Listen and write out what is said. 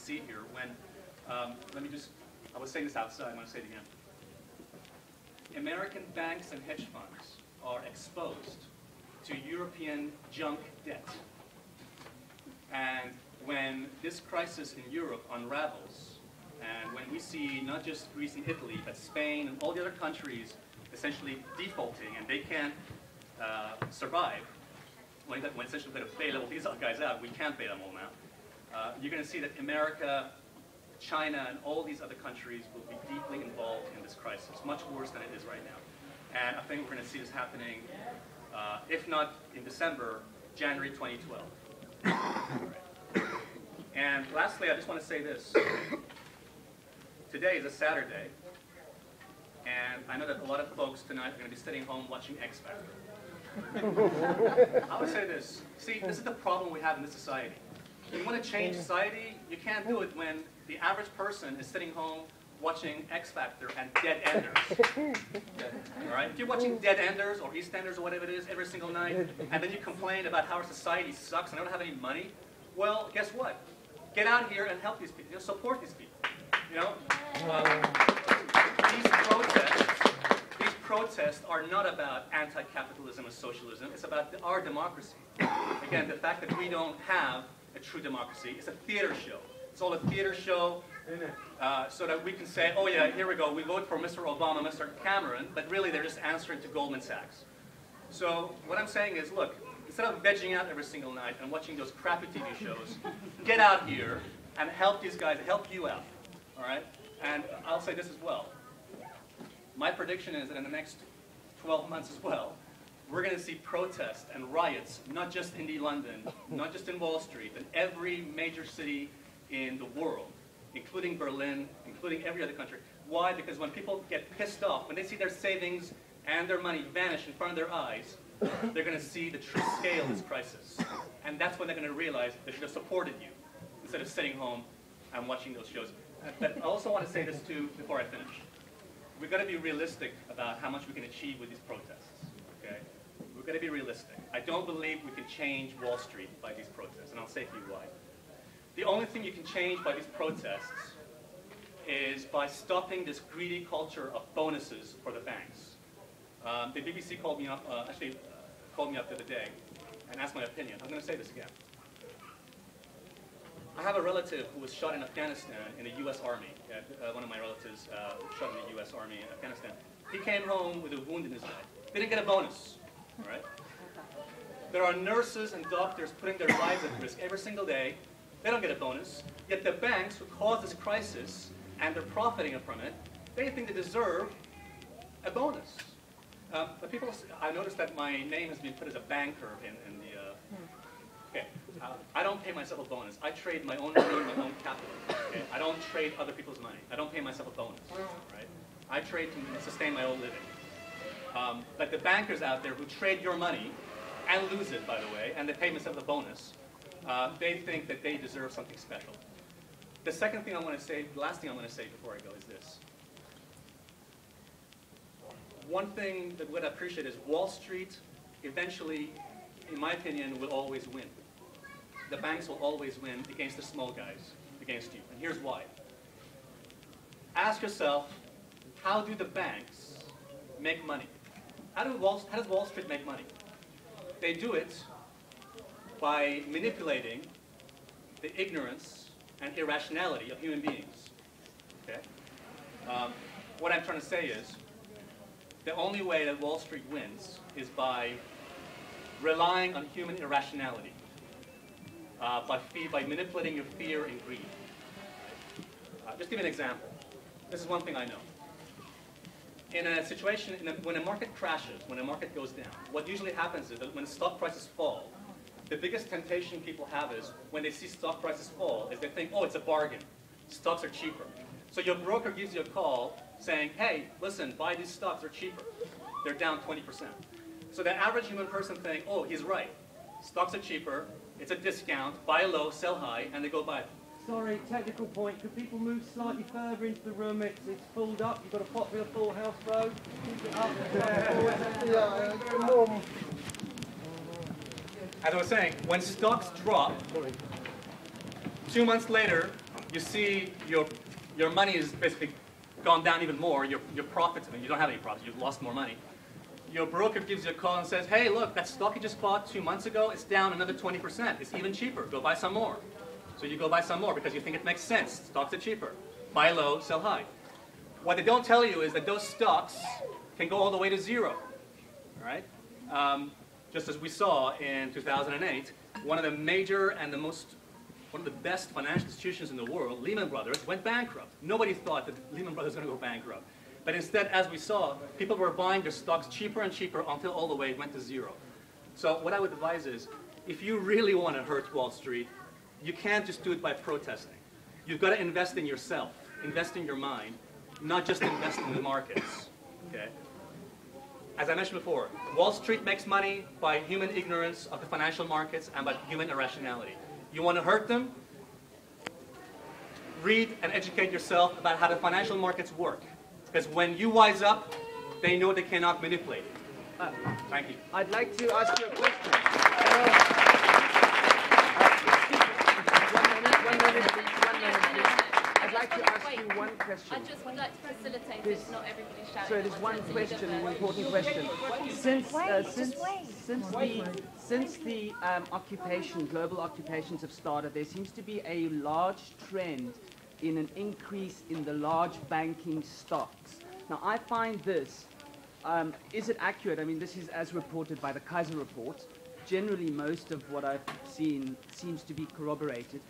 see here when, let me just, I was saying this outside, I'm going to say it again. American banks and hedge funds are exposed to European junk debt. And when this crisis in Europe unravels, and when we see not just Greece and Italy, but Spain and all the other countries essentially defaulting and they can't survive, when essentially we're going to bail all these other guys out, we can't bail them all out, you're going to see that America, China, and all these other countries will be deeply involved in this crisis, much worse than it is right now. And I think we're going to see this happening, if not in December, January 2012. And lastly, I just want to say this. Today is a Saturday, and I know that a lot of folks tonight are going to be sitting home watching X Factor. I would say this. See, this is the problem we have in this society. If you want to change society, you can't do it when the average person is sitting home watching X Factor and Dead Enders. All right? If you're watching Dead Enders or EastEnders or whatever it is every single night, and then you complain about how our society sucks and I don't have any money, well, guess what? Get out here and help these people. You know, support these people. You know, these protests are not about anti-capitalism or socialism. It's about our democracy. Again, the fact that we don't have a true democracy is a theater show. It's all a theater show so that we can say, oh yeah, here we go, we vote for Mr. Obama, Mr. Cameron, but really they're just answering to Goldman Sachs. So what I'm saying is, look, instead of vegging out every single night and watching those crappy TV shows, get out here and help these guys, help you out, all right? And I'll say this as well. My prediction is that in the next 12 months as well, we're going to see protests and riots, not just in London, not just in Wall Street, but every major city in the world, including Berlin, including every other country. Why? Because when people get pissed off, when they see their savings and their money vanish in front of their eyes, they're going to see the true scale of this crisis. And that's when they're going to realize they should have supported you instead of sitting home and watching those shows. But I also want to say this too before I finish. We've got to be realistic about how much we can achieve with these protests. Okay? We've got to be realistic. I don't believe we can change Wall Street by these protests, and I'll say to you why. The only thing you can change by these protests is by stopping this greedy culture of bonuses for the banks. The BBC called me up, called me up the other day and asked my opinion. I'm going to say this again. I have a relative who was shot in Afghanistan in the U.S. Army. One of my relatives shot in the U.S. Army in Afghanistan. He came home with a wound in his leg. They didn't get a bonus. All right? There are nurses and doctors putting their lives at risk every single day. They don't get a bonus. Yet the banks who caused this crisis and they're profiting from it, they think they deserve a bonus. But people, I noticed that my name has been put as a banker in the. Okay, I don't pay myself a bonus. I trade my own money, my own capital. Okay? I don't trade other people's money. I don't pay myself a bonus. Right? I trade to sustain my own living. But the bankers out there who trade your money and lose it, by the way, and they pay themselves a bonus, they think that they deserve something special. The second thing I want to say, the last thing I want to say before I go is this. One thing that we'd appreciate is Wall Street eventually, in my opinion, will always win. The banks will always win against the small guys, against you. And here's why. Ask yourself, how do the banks make money? How does Wall Street make money? They do it by manipulating the ignorance and irrationality of human beings. Okay? What I'm trying to say is, the only way that Wall Street wins is by relying on human irrationality, by manipulating your fear and greed. Just give you an example. This is one thing I know. In a situation, when a market crashes, when a market goes down, what usually happens is that when stock prices fall, the biggest temptation people have is, when they see stock prices fall, is they think, oh, it's a bargain. Stocks are cheaper. So your broker gives you a call saying, hey, listen, buy these stocks, they're cheaper. They're down 20%. So the average human person thinks, oh, he's right. Stocks are cheaper, it's a discount, buy low, sell high, and they go buy them. Sorry, technical point. Could people move slightly further into the room? It's filled up. You've got a popular full house road. Keep it up. As I was saying, when stocks drop, 2 months later, you see your money is basically gone down even more. Your profits, I mean, you don't have any profits. You've lost more money. Your broker gives you a call and says, hey, look, that stock you just bought 2 months ago, it's down another 20%. It's even cheaper. Go buy some more. So you go buy some more because you think it makes sense. Stocks are cheaper. Buy low, sell high. What they don't tell you is that those stocks can go all the way to zero. All right? Just as we saw in 2008, one of the major and one of the best financial institutions in the world, Lehman Brothers, went bankrupt. Nobody thought that Lehman Brothers was going to go bankrupt. But instead, as we saw, people were buying their stocks cheaper and cheaper until all the way it went to zero. So what I would advise is, if you really want to hurt Wall Street, you can't just do it by protesting. You've got to invest in yourself, invest in your mind, not just invest in the markets. Okay? As I mentioned before, Wall Street makes money by human ignorance of the financial markets and by human irrationality. You want to hurt them? Read and educate yourself about how the financial markets work. Because when you wise up, they know they cannot manipulate it. Thank you. I'd like to ask you a question. One minute, please. I'd like to ask you one question. I just would like to facilitate this, not everybody shouting. So there's one question, an important question. Since the global occupations have started, there seems to be a large trend in an increase in the large banking stocks. Now, I find this, is it accurate? I mean, this is as reported by the Kaiser report. Generally, most of what I've seen seems to be corroborated.